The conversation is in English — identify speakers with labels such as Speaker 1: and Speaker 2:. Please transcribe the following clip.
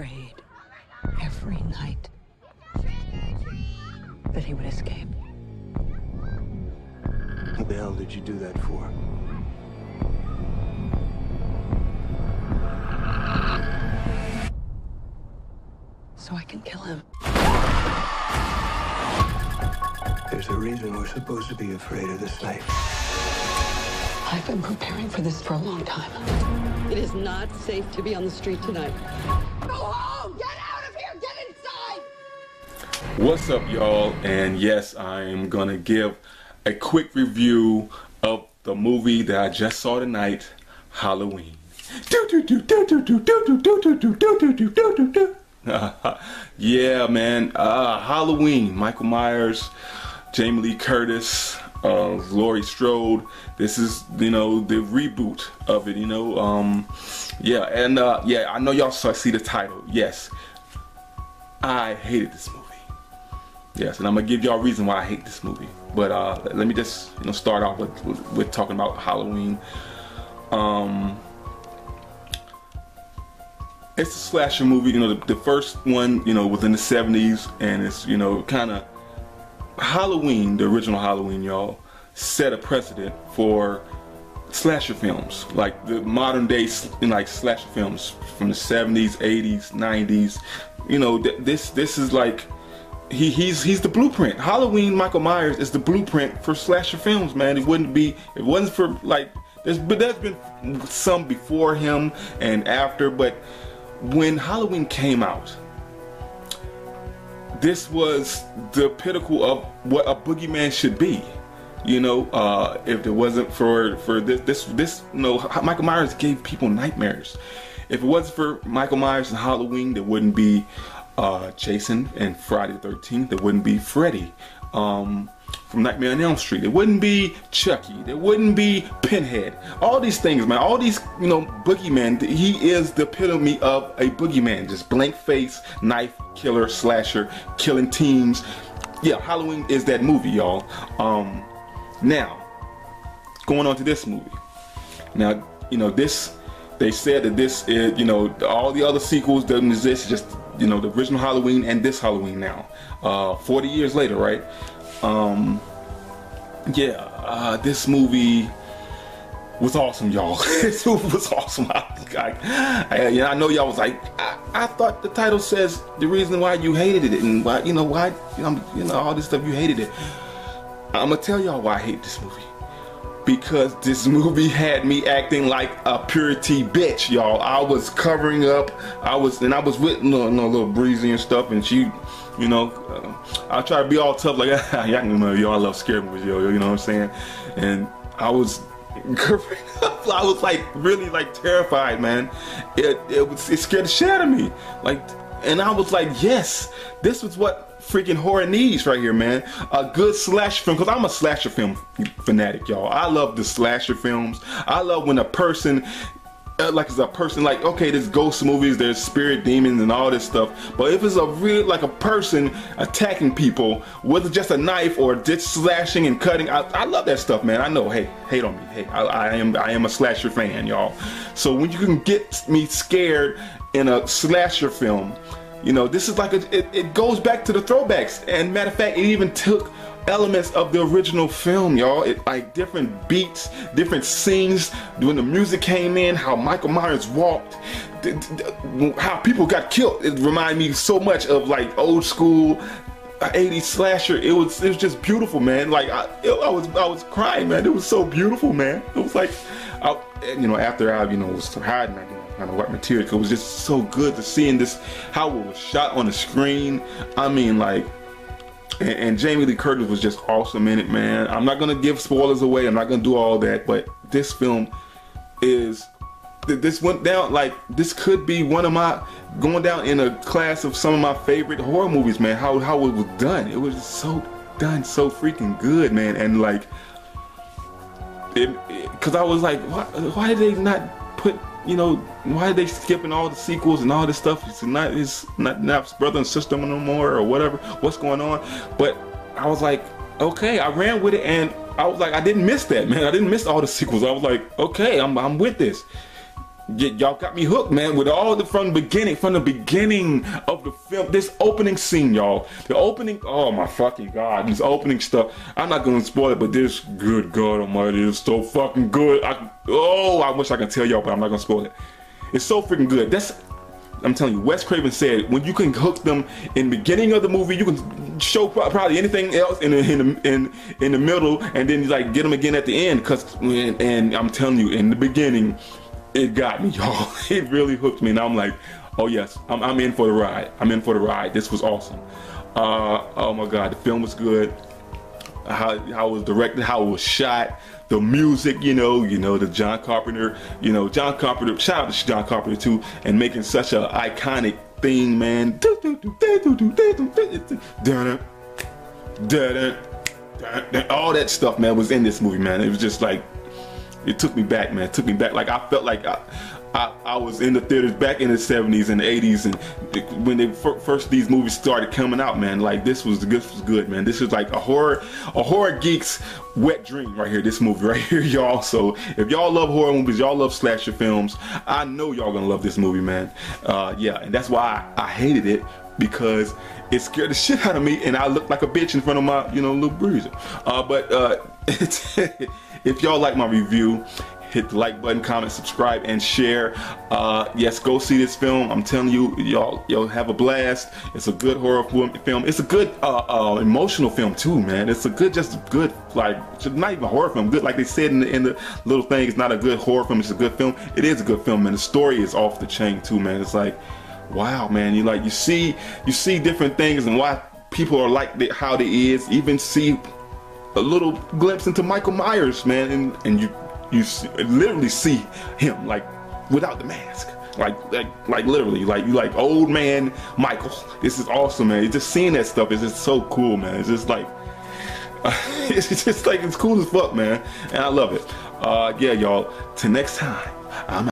Speaker 1: prayed every night that he would escape.
Speaker 2: What the hell did you do that for?
Speaker 1: So I can kill him.
Speaker 2: There's a reason we're supposed to be afraid of this night.
Speaker 1: I've been preparing for this for a long time. It is not safe to be on the street tonight. Go home! Get out of here! Get inside!
Speaker 3: What's up, y'all? And yes, I'm gonna give a quick review of the movie that I just saw tonight, Halloween. Yeah, man. Halloween. Michael Myers, Jamie Lee Curtis, Laurie Strode. This is, the reboot of it, yeah, and yeah, I know y'all see the title. Yes, I hated this movie. Yes, and I'm gonna give y'all a reason why I hate this movie. But let me just, start off with talking about Halloween. It's a slasher movie. The first one, was in the 70s, and it's, kind of Halloween, the original Halloween, y'all, set a precedent for slasher films, like the modern day slasher films from the 70s, 80s, 90s. This is like he's the blueprint. Halloween, Michael Myers is the blueprint for slasher films, man. It wasn't for there's been some before him and after, but when Halloween came out, this was the pinnacle of what a boogeyman should be. If it wasn't for this, Michael Myers gave people nightmares. If it wasn't for Michael Myers and Halloween, there wouldn't be Jason and Friday the 13th. There wouldn't be Freddy from Nightmare on Elm Street. There wouldn't be Chucky. There wouldn't be Pinhead. All these things, man. All these, boogeyman. He is the epitome of a boogeyman. Just blank face, knife, killer, slasher, killing teens. Yeah, Halloween is that movie, y'all. Now, going on to this movie. Now, this, they said that this is, all the other sequels doesn't exist, just, the original Halloween and this Halloween now. 40 years later, right? This movie was awesome, y'all. This movie was awesome. I know y'all was like, I thought the title says the reason why you hated it and why, all this stuff you hated it. I'm gonna tell y'all why I hate this movie. Because this movie had me acting like a purity bitch, y'all. I was covering up. I was with little Breezy and stuff, and she, I try to be all tough, like, y'all, I love scary movies, yo, you know what I'm saying? And I was covering up. I was really terrified, man. It scared the shit out of me. And I was like, yes, this was what freaking horror needs right here, man. A good slasher film, because I'm a slasher film fanatic, y'all. I love the slasher films. I love when a person okay, there's ghost movies, there's spirit demons and all this stuff, but if it's a real, a person attacking people with just a knife or just slashing and cutting, I love that stuff, man. I know, hey, hate on me. Hey, I am a slasher fan, y'all. So when you can get me scared in a slasher film, this is it goes back to the throwbacks. And matter of fact, it even took elements of the original film, y'all. Different beats, different scenes, when the music came in, how Michael Myers walked, how people got killed. It reminded me so much of old school 80s slasher. It was just beautiful, man. I was crying, man. It was so beautiful, man. It was after I was hiding, I didn't kind of wipe my tears. It was just so good to seeing this, how it was shot on the screen. I mean, and Jamie Lee Curtis was just awesome in it, man. I'm not gonna give spoilers away. I'm not gonna do all that, but this film this went down this could be one of my going down in a class of some of my favorite horror movies, man. How it was done. It was so done so freaking good, man. And because I was like, why did they not put, why are they skipping all the sequels and all this stuff? It's not brother and sister no more or whatever. What's going on? But I was like, okay, I ran with it, and I was like, I didn't miss that, man. I didn't miss all the sequels. I was like, okay, I'm with this. y'all got me hooked, man, with all from the beginning of the film. This opening scene, y'all, the opening, oh my fucking god, this opening stuff, I'm not gonna spoil it, but this, good god almighty, it's so fucking good. I wish I could tell y'all, but I'm not gonna spoil it. It's so freaking good. I'm telling you, Wes Craven said, when you can hook them in the beginning of the movie, you can show probably anything else in the middle, and then you like get them again at the end. And I'm telling you, in the beginning, it got me, y'all. It really hooked me, and I'm like, oh yes, I'm in for the ride. I'm in for the ride. This was awesome. Oh my god, the film was good. How it was directed, how it was shot, the music, you know, the John Carpenter, shout out to John Carpenter too, and making such an iconic thing, man. All that stuff, man, was in this movie, man. It was just like, it took me back, man. It took me back. Like, I felt like I was in the theaters back in the 70s and the 80s, and when these movies started coming out, man. Like, this was good, man. This is like a horror geek's wet dream right here. This movie right here, y'all. So if y'all love horror movies, y'all love slasher films, I know y'all gonna love this movie, man. Yeah, and that's why I hated it, because it scared the shit out of me, and I looked like a bitch in front of my, little bruiser. If y'all like my review, hit the like button, comment, subscribe, and share. Yes, go see this film. I'm telling you, y'all have a blast. It's a good horror film. It's a good emotional film too, man. It's just a good, like, not even a horror film. Good, like they said in the little thing. It's not a good horror film. It's a good film. It is a good film, man. The story is off the chain too, man. It's like, wow, man. You see different things and why people are like how they is. Even see a little glimpse into Michael Myers, man, and you literally see him, like, without the mask, like literally, like, you like old man Michael. This is awesome, man. Just seeing that stuff is just so cool, man. It's just like it's cool as fuck, man, and I love it. Yeah, y'all, till next time, I'm